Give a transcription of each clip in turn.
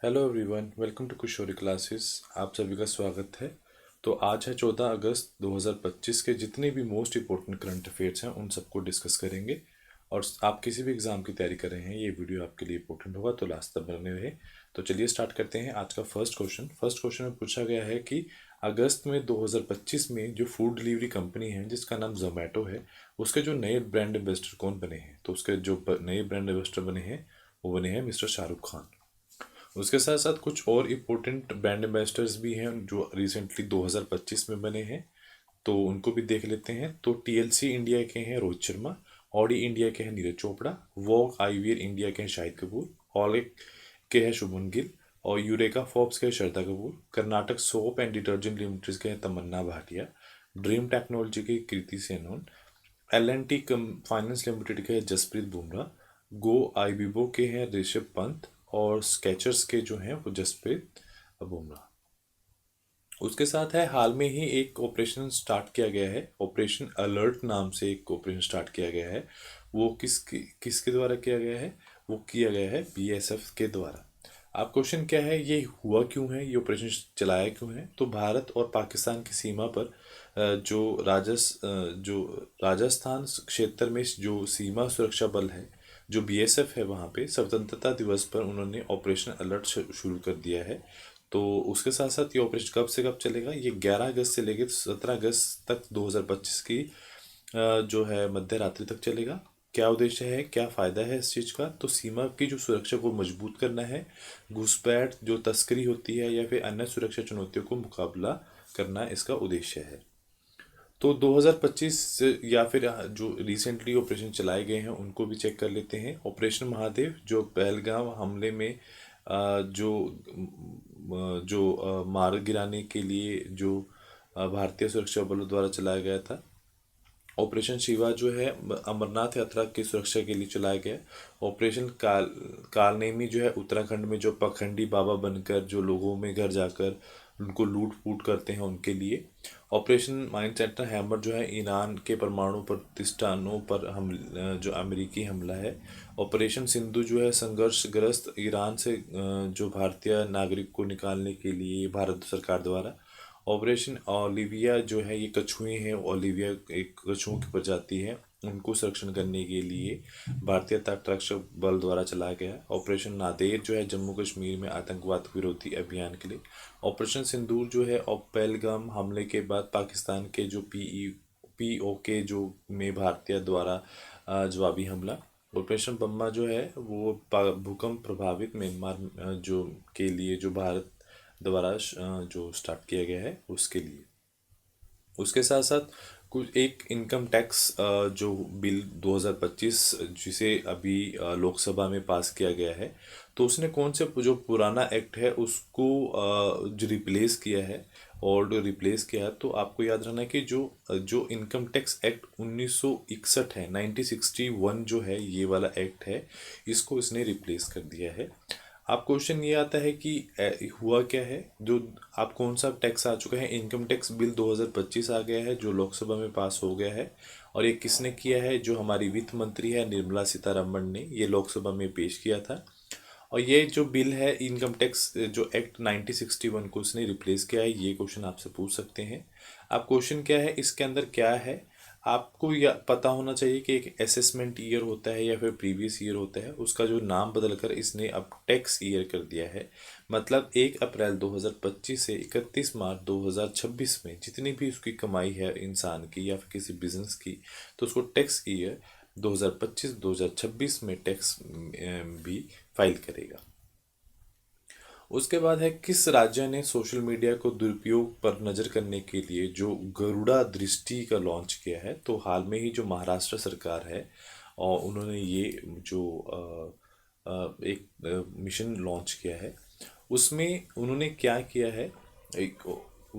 Hello everyone, welcome to Kishori classes. आप सभी का स्वागत है। तो आज है 14 अगस्त 2025 के जितने भी मोस्ट इम्पोर्टेंट करंट अफेयर्स हैं उन सबको डिस्कस करेंगे। और आप किसी भी एग्ज़ाम की तैयारी कर रहे हैं, ये वीडियो आपके लिए इम्पोर्टेंट होगा, तो लास्ट तक बने रहे। तो चलिए स्टार्ट करते हैं आज का फर्स्ट क्वेश्चन में पूछा गया है कि अगस्त में 2025 में जो फूड डिलीवरी कंपनी है जिसका नाम जोमेटो है, उसके जो नए ब्रांड एम्बेसडर कौन बने हैं। तो उसके जो नए ब्रांड एम्बेसडर बने हैं वो बने हैं मिस्टर शाहरुख खान। उसके साथ साथ कुछ और इम्पोर्टेंट ब्रांड एम्बेसडर्स भी हैं जो रिसेंटली 2025 में बने हैं, तो उनको भी देख लेते हैं। तो टीएलसी इंडिया के हैं रोहित शर्मा, ऑडी इंडिया के हैं नीरज चोपड़ा, वॉग आईवीआर इंडिया के हैं शाहिद कपूर, ऑलिक के हैं शुभमन गिल, और यूरेका फॉर्ब्स के हैं Shraddha Kapoor, Karnataka soap and detergent limited के हैं तमन्ना भाटिया, ड्रीम टेक्नोलॉजी के Kriti Sanon, L N T finance limited के हैं जसप्रीत बुमराह, गो आईबीबो के हैं ऋषभ पंत, और स्केचर्स के जो हैं वो जसप्रीत बुमराह। उसके साथ है हाल में ही एक ऑपरेशन स्टार्ट किया गया है, ऑपरेशन अलर्ट नाम से एक ऑपरेशन स्टार्ट किया गया है। वो किसके द्वारा किया गया है? वो किया गया है बीएसएफ के द्वारा। अब क्वेश्चन क्या है, ये हुआ क्यों है, ये ऑपरेशन चलाया क्यों है? तो भारत और पाकिस्तान की सीमा पर जो राजस्थान क्षेत्र में जो सीमा सुरक्षा बल है, जो बीएसएफ है, वहाँ पे स्वतंत्रता दिवस पर उन्होंने ऑपरेशन अलर्ट शुरू कर दिया है। तो उसके साथ साथ ये ऑपरेशन कब से कब चलेगा? ये 11 अगस्त से लेकर 17 अगस्त तक 2025 की जो है मध्य रात्रि तक चलेगा। क्या उद्देश्य है, क्या फ़ायदा है इस चीज़ का? तो सीमा की जो सुरक्षा को मजबूत करना है, घुसपैठ जो तस्करी होती है या फिर अन्य सुरक्षा चुनौतियों को मुकाबला करना इसका उद्देश्य है। तो 2025 या फिर जो रिसेंटली ऑपरेशन चलाए गए हैं उनको भी चेक कर लेते हैं। ऑपरेशन महादेव जो पहलगाम हमले में मार गिराने के लिए जो भारतीय सुरक्षा बलों द्वारा चलाया गया था। ऑपरेशन शिवा जो है अमरनाथ यात्रा की सुरक्षा के लिए चलाया गया। ऑपरेशन कालनेमी जो है उत्तराखंड में जो पखंडी बाबा बनकर जो लोगों में घर जाकर उनको लूट फूट करते हैं उनके लिए। ऑपरेशन माइंड सेटर हैमर जो है ईरान के परमाणु प्रतिष्ठानों पर जो अमेरिकी हमला है। ऑपरेशन सिंधु जो है संघर्षग्रस्त ईरान से जो भारतीय नागरिक को निकालने के लिए भारत सरकार द्वारा। ऑपरेशन ओलिविया जो है ये कछुए हैं, ओलिविया एक कछुओं की प्रजाति है, उनको संरक्षण करने के लिए भारतीय तटरक्षक बल द्वारा चलाया गया। ऑपरेशन नादेर जो है जम्मू कश्मीर में आतंकवाद विरोधी अभियान के लिए। ऑपरेशन सिंदूर जो है और पहलगाम हमले के बाद पाकिस्तान के जो पीओके जो में भारतीय द्वारा जवाबी हमला। ऑपरेशन बम्मा जो है वो भूकंप प्रभावित म्यांमार जो के लिए जो भारत द्वारा जो स्टार्ट किया गया है उसके लिए। उसके साथ साथ कुछ एक इनकम टैक्स जो बिल 2025 जिसे अभी लोकसभा में पास किया गया है, तो उसने कौन से जो पुराना एक्ट है उसको जो रिप्लेस किया है। और रिप्लेस किया है तो आपको याद रखना है कि जो जो इनकम टैक्स एक्ट 1961 है, 1961 जो है ये वाला एक्ट है, इसको इसने रिप्लेस कर दिया है। आप क्वेश्चन ये आता है कि हुआ क्या है, जो आप कौन सा टैक्स आ चुका है? इनकम टैक्स बिल 2025 आ गया है जो लोकसभा में पास हो गया है। और ये किसने किया है? जो हमारी वित्त मंत्री है निर्मला सीतारमण ने ये लोकसभा में पेश किया था। और ये जो बिल है इनकम टैक्स जो एक्ट 1961 को उसने रिप्लेस किया है, ये क्वेश्चन आपसे पूछ सकते हैं। अब क्वेश्चन क्या है, इसके अंदर क्या है, आपको या पता होना चाहिए कि एक असेसमेंट ईयर होता है या फिर प्रीवियस ईयर होता है, उसका जो नाम बदलकर इसने अब टैक्स ईयर कर दिया है। मतलब 1 अप्रैल 2025 से 31 मार्च 2026 में जितनी भी उसकी कमाई है इंसान की या फिर किसी बिजनेस की, तो उसको टैक्स ईयर 2025-2026 में टैक्स भी फाइल करेगा। उसके बाद है किस राज्य ने सोशल मीडिया को दुरुपयोग पर नज़र करने के लिए जो गरुड़ा दृष्टि का लॉन्च किया है। तो हाल में ही जो महाराष्ट्र सरकार है और उन्होंने ये जो एक मिशन लॉन्च किया है, उसमें उन्होंने क्या किया है, एक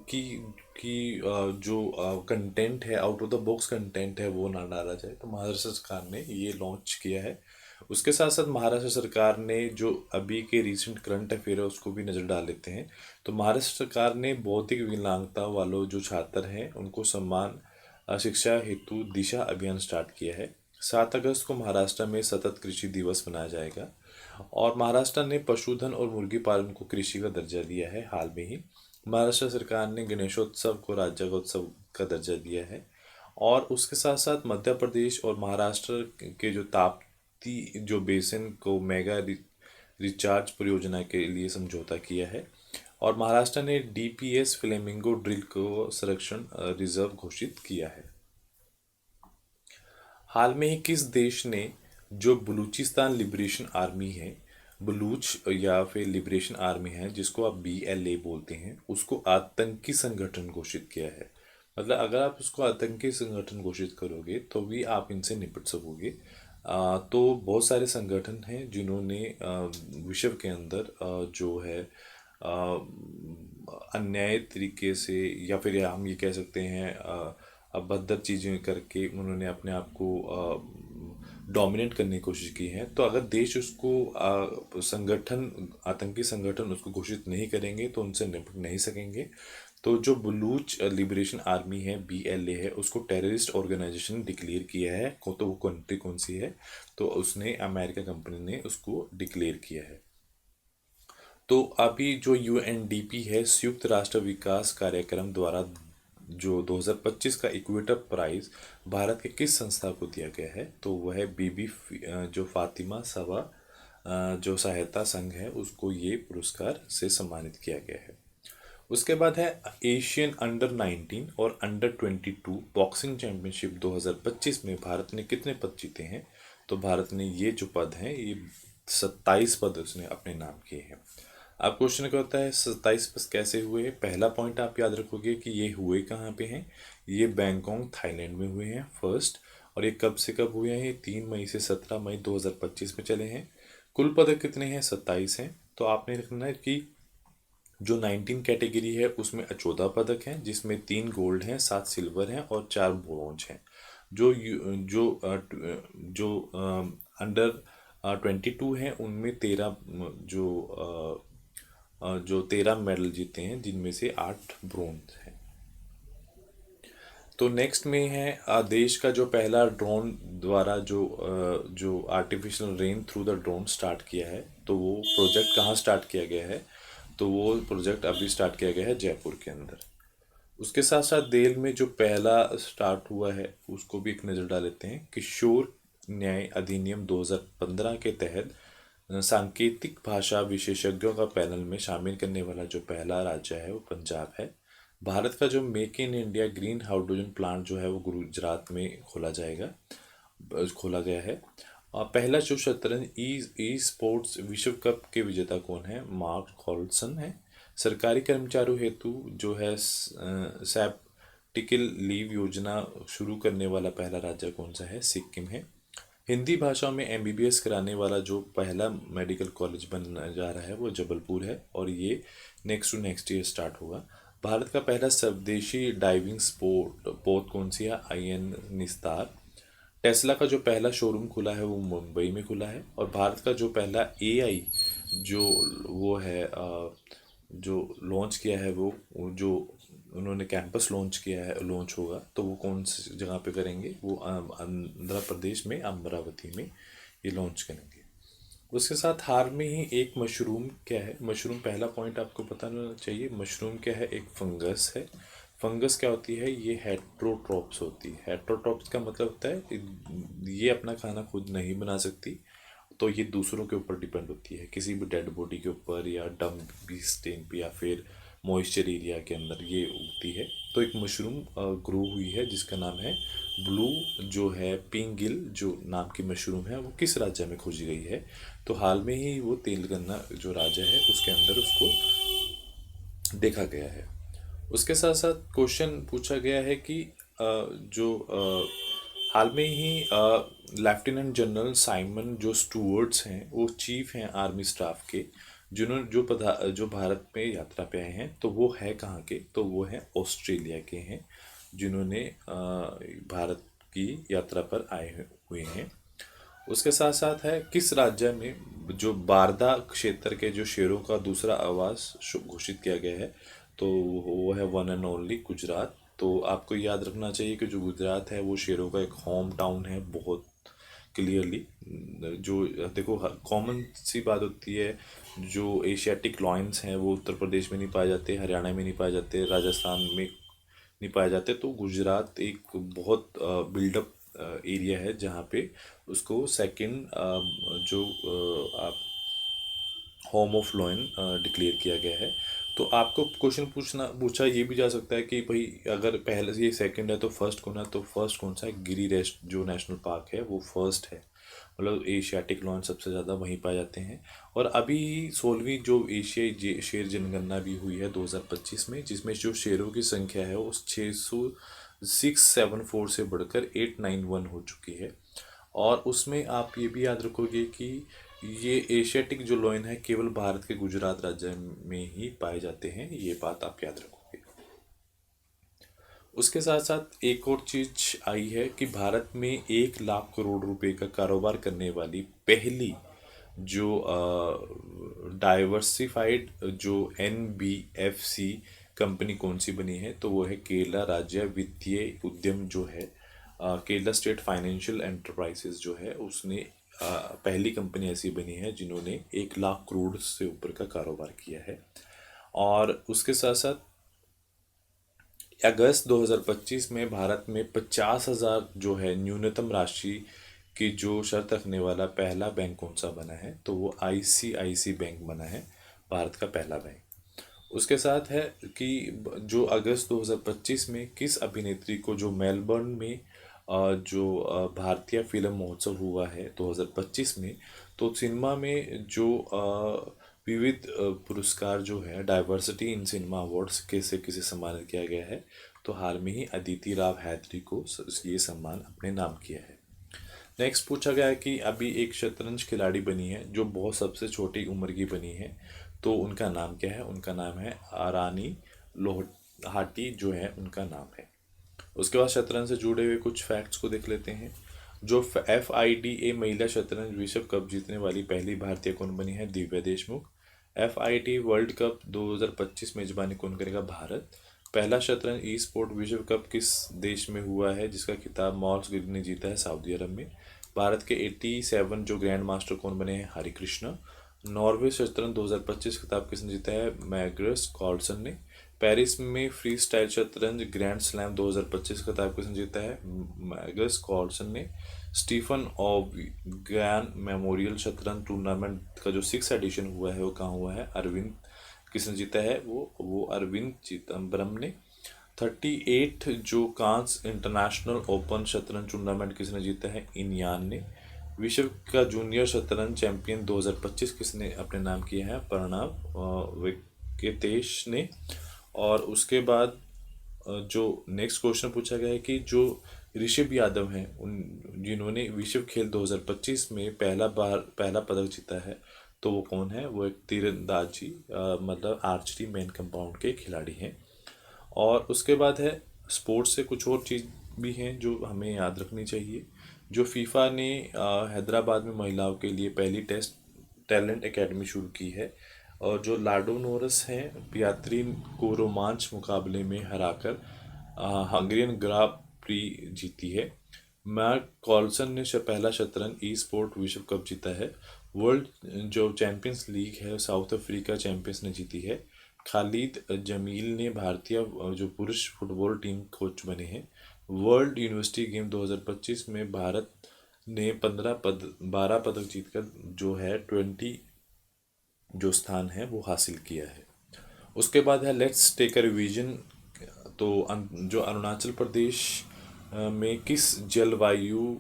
कि जो कंटेंट है, out of the box content है, वो ना डाला जाए, तो महाराष्ट्र सरकार ने ये लॉन्च किया है। उसके साथ साथ महाराष्ट्र सरकार ने जो अभी के रिसेंट करंट अफेयर है उसको भी नज़र डाल लेते हैं। तो महाराष्ट्र सरकार ने बौद्धिक विकलांगता वालों जो छात्र हैं उनको सम्मान शिक्षा हेतु दिशा अभियान स्टार्ट किया है। 7 अगस्त को महाराष्ट्र में सतत कृषि दिवस मनाया जाएगा। और महाराष्ट्र ने पशुधन और मुर्गी पालन को कृषि का दर्जा दिया है हाल में ही। महाराष्ट्र सरकार ने गणेशोत्सव को राज्य का उत्सव का दर्जा दिया है। और उसके साथ साथ मध्य प्रदेश और महाराष्ट्र के जो ताप्ती जो बेसिन को मेगा रिचार्ज परियोजना के लिए समझौता किया है। और महाराष्ट्र ने डीपीएस फ्लेमिंगो ड्रिल को संरक्षण रिजर्व घोषित किया है। हाल में ही किस देश ने जो बलूचिस्तान लिबरेशन आर्मी है, बलूच या फिर लिबरेशन आर्मी है जिसको आप BLA बोलते हैं, उसको आतंकी संगठन घोषित किया है। मतलब अगर आप उसको आतंकी संगठन घोषित करोगे तो भी आप इनसे निपट सकोगे। तो बहुत सारे संगठन हैं जिन्होंने विश्व के अंदर जो है अन्याय तरीके से या फिर हम ये कह सकते हैं अभद्र चीज़ें करके उन्होंने अपने आप को डोमिनेट करने की कोशिश की है। तो अगर देश उसको संगठन आतंकी संगठन उसको घोषित नहीं करेंगे तो उनसे निपट नहीं सकेंगे। तो जो बलूच लिबरेशन आर्मी है BLA है, उसको टेररिस्ट ऑर्गेनाइजेशन डिक्लेयर किया है। तो वो कंट्री कौन सी है? तो उसने अमेरिका कंपनी ने उसको डिक्लेयर किया है। तो अभी जो UNDP है, संयुक्त राष्ट्र विकास कार्यक्रम द्वारा जो 2025 का इक्वेटर प्राइज भारत के किस संस्था को दिया गया है? तो वह है बीबी जो फातिमा सभा जो सहायता संघ है उसको ये पुरस्कार से सम्मानित किया गया है। उसके बाद है एशियन अंडर 19 और अंडर 22 बॉक्सिंग चैंपियनशिप 2025 में भारत ने कितने पद जीते हैं? तो भारत ने ये जो पद हैं ये 27 पद उसने अपने नाम किए हैं। अब क्वेश्चन क्या होता है 27 पद कैसे हुए? पहला पॉइंट आप याद रखोगे कि ये हुए कहाँ पे हैं। ये बैंकॉक थाईलैंड में हुए हैं फर्स्ट। और ये कब से कब हुए हैं? ये 3 मई से 17 मई 2025 में चले हैं। कुल पदक कितने हैं? 27 हैं। तो आपने लिखना है कि जो 19 कैटेगरी है उसमें 14 पदक हैं जिसमें 3 गोल्ड हैं, 7 सिल्वर हैं और 4 ब्रोंज हैं। जो जो अंडर 22 हैं उनमें 13 जो 13 मेडल जीते हैं जिनमें से 8 ब्रोंज हैं। तो नेक्स्ट में है देश का जो पहला ड्रोन द्वारा जो artificial rain through the drone start किया है, तो वो प्रोजेक्ट कहाँ स्टार्ट किया गया है? तो वो प्रोजेक्ट अभी स्टार्ट किया गया है जयपुर के अंदर। उसके साथ साथ देल में जो पहला स्टार्ट हुआ है उसको भी एक नज़र डाल लेते हैं। किशोर न्याय अधिनियम 2015 के तहत सांकेतिक भाषा विशेषज्ञों का पैनल में शामिल करने वाला जो पहला राज्य है वो पंजाब है। भारत का जो make in India green hydrogen plant जो है वो गुजरात में खोला गया है। और पहला जो शतरंज ई स्पोर्ट्स विश्व कप के विजेता कौन है? मार्क कॉल्सन है। सरकारी कर्मचारियों हेतु जो है सैब्टिकल लीव योजना शुरू करने वाला पहला राज्य कौन सा है? सिक्किम है। हिंदी भाषा में MBBS कराने वाला जो पहला मेडिकल कॉलेज बनने जा रहा है वो जबलपुर है और ये नेक्स्ट ईयर स्टार्ट होगा। भारत का पहला स्वदेशी डाइविंग स्पोर्ट पोत कौन सी है? IN निस्तार। टेस्ला का जो पहला शोरूम खुला है वो मुंबई में खुला है। और भारत का जो पहला AI जो वो है जो लॉन्च किया है वो जो उन्होंने कैंपस लॉन्च किया है लॉन्च होगा तो वो कौन सी जगह पे करेंगे? वो आंध्र प्रदेश में अमरावती में ये लॉन्च करेंगे। उसके साथ हाल में ही एक मशरूम क्या है? मशरूम पहला पॉइंट आपको पता होना चाहिए। मशरूम क्या है? एक फंगस है। फंगस क्या होती है? ये हेट्रोट्रॉप्स होती है। हेट्रोट्रॉप्स का मतलब होता है ये अपना खाना खुद नहीं बना सकती, तो ये दूसरों के ऊपर डिपेंड होती है, किसी भी डेड बॉडी के ऊपर या डंप भी स्टेन पे या फिर मॉइस्चर एरिया के अंदर ये उगती है। तो एक मशरूम ग्रो हुई है जिसका नाम है ब्लू जो है पिंगिल जो नाम की मशरूम है वो किस राज्य में खोजी गई है? तो हाल में ही वो तेलंगाना जो राज्य है उसके अंदर उसको देखा गया है। उसके साथ साथ क्वेश्चन पूछा गया है कि हाल में ही लेफ्टिनेंट जनरल साइमन जो स्टुअर्ट्स हैं वो चीफ हैं आर्मी स्टाफ के, जिन्होंने जो भारत में यात्रा पे आए हैं। तो वो है कहाँ के? तो वो है ऑस्ट्रेलिया के हैं जिन्होंने भारत की यात्रा पर आए हुए हैं। उसके साथ साथ है किस राज्य में जो बारदा क्षेत्र के जो शेरों का दूसरा आवास घोषित किया गया है? तो वो है वन एंड ओनली गुजरात। तो आपको याद रखना चाहिए कि जो गुजरात है वो शेरों का एक होम टाउन है बहुत, क्लियरली। जो देखो कॉमन सी बात होती है, जो एशियाटिक लॉयंस हैं वो उत्तर प्रदेश में नहीं पाए जाते, हरियाणा में नहीं पाए जाते, राजस्थान में नहीं पाए जाते। तो गुजरात एक बहुत बिल्डअप एरिया है जहाँ पे उसको सेकंड जो आप होम ऑफ लॉयन डिक्लेयर किया गया है। तो आपको क्वेश्चन पूछा ये भी जा सकता है कि भाई अगर पहले से ये सेकंड है तो फर्स्ट कौन है, तो फर्स्ट कौन सा है, गिरिराज जो नेशनल पार्क है वो फर्स्ट है। मतलब एशियाटिक लॉयन सबसे ज़्यादा वहीं पाए जाते हैं। और अभी 16वीं जो एशियाई शेर जनगणना भी हुई है 2025 में, जिसमें जो शेरों की संख्या है वो 674 से बढ़कर 891 हो चुकी है। और उसमें आप ये भी याद रखोगे कि ये एशियाटिक जो लॉयन है केवल भारत के गुजरात राज्य में ही पाए जाते हैं, ये बात आप याद रखोगे। उसके साथ साथ एक और चीज आई है कि भारत में 1 लाख करोड़ रुपए का कारोबार करने वाली पहली जो डाइवर्सिफाइड जो NBFC कंपनी कौन सी बनी है, तो वो है केरला राज्य वित्तीय उद्यम जो है, केरला स्टेट फाइनेंशियल एंटरप्राइजेस जो है उसने पहली कंपनी ऐसी बनी है जिन्होंने 1 लाख करोड़ से ऊपर का कारोबार किया है। और उसके साथ साथ अगस्त 2025 में भारत में 50,000 जो है न्यूनतम राशि की जो शर्त रखने वाला पहला बैंक कौन सा बना है, तो वो ICICI बैंक बना है, भारत का पहला बैंक। उसके साथ है कि जो अगस्त 2025 में किस अभिनेत्री को जो मेलबर्न में जो भारतीय फिल्म महोत्सव हुआ है 2025 में, तो सिनेमा में जो विविध पुरस्कार जो है डाइवर्सिटी इन सिनेमा अवार्ड्स कैसे किसे सम्मानित किया गया है, तो हाल में ही अदिति राव हैदरी को ये सम्मान अपने नाम किया है। नेक्स्ट पूछा गया है कि अभी एक शतरंज खिलाड़ी बनी है जो बहुत सबसे छोटी उम्र की बनी है, तो उनका नाम क्या है, उनका नाम है रानी लोहाटी जो है उनका नाम है। उसके बाद शतरंज से जुड़े हुए कुछ फैक्ट्स को देख लेते हैं। जो FIDA महिला शतरंज विश्व कप जीतने वाली पहली भारतीय कौन बनी है, Divya Deshmukh. FIDA world cup 2025 मेजबानी कौन करेगा, भारत। पहला शतरंज ई स्पोर्ट विश्व कप किस देश में हुआ है, जिसका खिताब मॉर्स गिल ने जीता है, सऊदी अरब में। भारत के 87 जो ग्रैंड मास्टर कौन बने हैं, हरिकृष्ण। नॉर्वे शतरंज 2025 खिताब किसने जीता है, मैग्नस कार्लसन ने। पेरिस में फ्री स्टाइल शतरंज ग्रैंड स्लैम 2025 खिताब किसने जीता है, मैग्नस कार्लसन ने। स्टीफन ऑविगन मेमोरियल शतरंज टूर्नामेंट का जो 6th एडिशन हुआ है वो कहाँ हुआ है, अरविंद किसने जीता है, वो अरविंद चिदम्बरम ने। 38 जो कांस इंटरनेशनल ओपन शतरंज टूर्नामेंट किसने जीता है, इनयान ने। विश्व का जूनियर शतरंज चैंपियन 2025 किसने अपने नाम किया है, प्रणव वेंकटेश ने। और उसके बाद जो नेक्स्ट क्वेश्चन पूछा गया है कि जो ऋषभ यादव हैं उन जिन्होंने विश्व खेल 2025 में पहला पदक जीता है, तो वो कौन है, वो एक तीरंदाजी मतलब आर्चरी मेन कंपाउंड के खिलाड़ी हैं। और उसके बाद है स्पोर्ट्स से कुछ और चीज़ भी हैं जो हमें याद रखनी चाहिए। जो फीफा ने हैदराबाद में महिलाओं के लिए पहली टेस्ट टैलेंट एकेडमी शुरू की है, और जो लाडोनोरस हैं पियात्रिन को रोमांच मुकाबले में हराकर हंगेरियन ग्रां प्री जीती है। मार्क कॉल्सन ने पहला शतरंज ई स्पोर्ट विश्व कप जीता है। वर्ल्ड जो चैंपियंस लीग है साउथ अफ्रीका चैंपियंस ने जीती है। खालिद जमील ने भारतीय जो पुरुष फुटबॉल टीम कोच बने हैं। वर्ल्ड यूनिवर्सिटी गेम 2025 में भारत ने 12 पदक जीतकर जो है 20 जो स्थान है वो हासिल किया है। उसके बाद है लेट्स टेक अ रिवीजन। तो जो अरुणाचल प्रदेश में किस जलवायु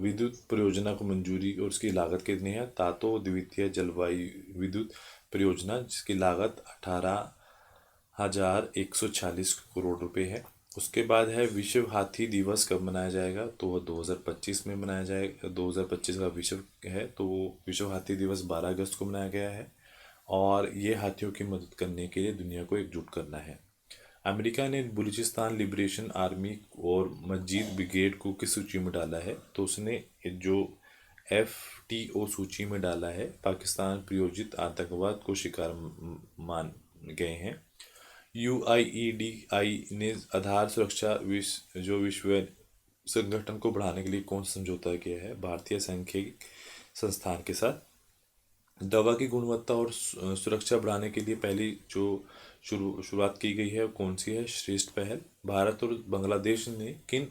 विद्युत परियोजना को मंजूरी और उसकी लागत कितनी है, तातो द्वितीय जलवायु विद्युत परियोजना, जिसकी लागत 18,146 करोड़ रुपए है। उसके बाद है विश्व हाथी दिवस कब मनाया जाएगा, तो वह 2025 में मनाया जाएगा। 2025 का विश्व है तो वो विश्व हाथी दिवस 12 अगस्त को मनाया गया है, और ये हाथियों की मदद करने के लिए दुनिया को एकजुट करना है। अमेरिका ने बलूचिस्तान लिबरेशन आर्मी और मस्जिद ब्रिगेड को किस सूची में डाला है, तो उसने जो FTO सूची में डाला है, पाकिस्तान प्रायोजित आतंकवाद को शिकार मान गए हैं। UIEDI ने आधार सुरक्षा विश्व संगठन को बढ़ाने के लिए कौन सा समझौता किया है? भारतीय सांख्यिकी संस्थान के साथ। दवा की गुणवत्ता और सुरक्षा बढ़ाने के लिए पहली जो शुरुआत की गई है कौन सी है? श्रेष्ठ पहल। भारत और बांग्लादेश ने किन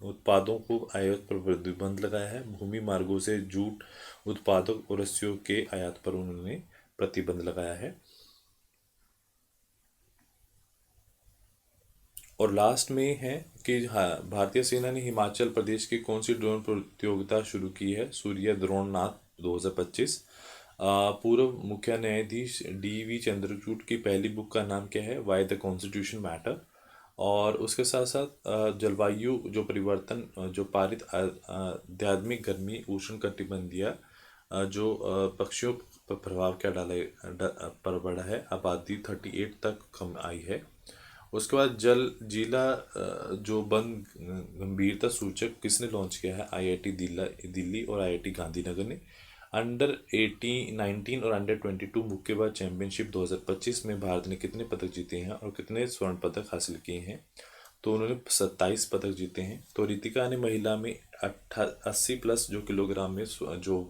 उत्पादों को आयात पर प्रतिबंध लगाया है? भूमि मार्गों से जूट उत्पादों और रस्सियों के आयात पर उन्होंने प्रतिबंध लगाया है। और लास्ट में है कि हाँ, भारतीय सेना ने हिमाचल प्रदेश की कौन सी ड्रोन प्रतियोगिता शुरू की है? सूर्य द्रोण नाथ 2025। पूर्व मुख्य न्यायाधीश DV चंद्रचूड़ की पहली बुक का नाम क्या है? Why the constitution matter. और उसके साथ साथ जलवायु जो परिवर्तन जो पारित आध्यात्मिक गर्मी उष्ण कटिबंधीय जो पक्षियों पर प्रभाव क्या पर पड़ा है? आबादी 38 तक कम आई है। उसके बाद जल जिला जो वन गंभीरता सूचक किसने लॉन्च किया है? IIT दिल्ली और IIT गांधीनगर ने। अंडर 19 और अंडर 22 मुक्केबाज चैंपियनशिप 2025 में भारत ने कितने पदक जीते हैं और कितने स्वर्ण पदक हासिल किए हैं? तो उन्होंने 27 पदक जीते हैं। तो रितिका ने महिला में 80+ जो किलोग्राम में जो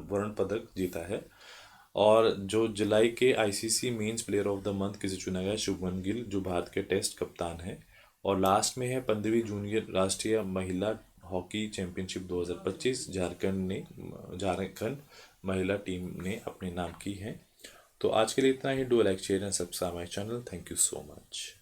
वर्ण पदक जीता है। और जो जुलाई के ICC men's player of the month किसे चुना गया? शुभमन गिल, जो भारत के टेस्ट कप्तान है। और लास्ट में है 15वीं जूनियर राष्ट्रीय महिला हॉकी चैंपियनशिप 2025 झारखंड महिला टीम ने अपने नाम की है। तो आज के लिए इतना ही। Do like share and subscribe my channel. Thank you so much.